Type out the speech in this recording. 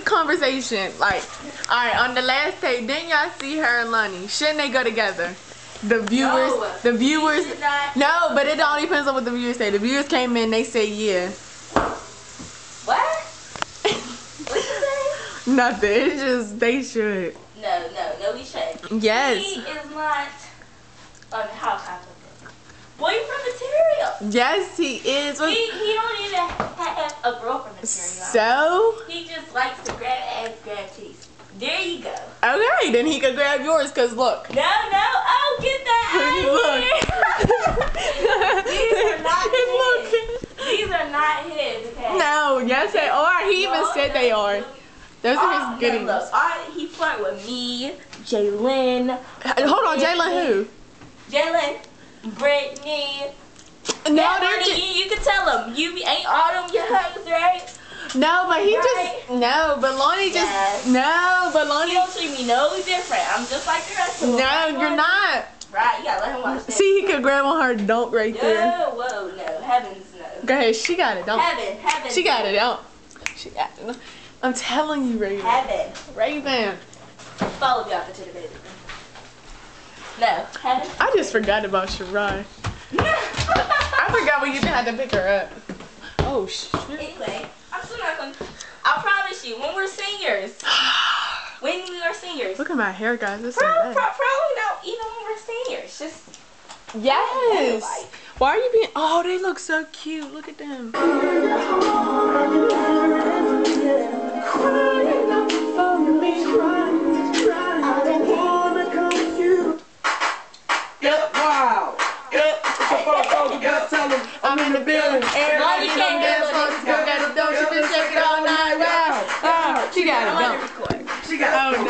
this conversation. Like, all right, on the last tape, didn't y'all see her and Lonnie? Shouldn't they go together? The viewers. No, but it all depends on what the viewers say. The viewers came in, they say yeah. What? What you say? Nothing. It's just they should. No, we shouldn't. Yes. He is not on the house half of it. Boyfriend material. Yes, he is. He don't even have a girlfriend material. So? He just likes to grab ass, grab titties. There you go. Okay, then he could grab yours, cause look. No. Oh, get that out of here. These are not his, okay? No, yes they are. He even said they are. Those are his goodies. Look, he flirt with me, Jalen. Hold on, Jalen who? Jalen, Brittany. No, they're just... You can tell him. You ain't all them your hoes, right? No, but he right? just... No, but Lonnie just... Yes. No, but Lonnie... He don't treat me no different. I'm just like the rest of them. No, you're not. Right, you gotta let him watch this. See, he could grab on her donk right there. Whoa, no. Heavens, no. Go ahead, she got it, don't. Heaven. She got it, don't. She got it. I'm telling you, Raven. Heaven. Raven. Follow me out to the baby. No, heaven. I just forgot about Shirai. I forgot we used to have to pick her up. Oh, shit. Anyway, I'm still not gonna... I promise you, when we're seniors. When we are seniors. Look at my hair, guys. This is Probably not even when we're seniors. Just... Yes. Why are you being... Oh, they look so cute. Look at them. Yep, wow. Yep, I'm in the building. Everybody can't get it. Got it, don't you been shaking all night. Wow. Oh, she got it, don't. She got it. Oh, no.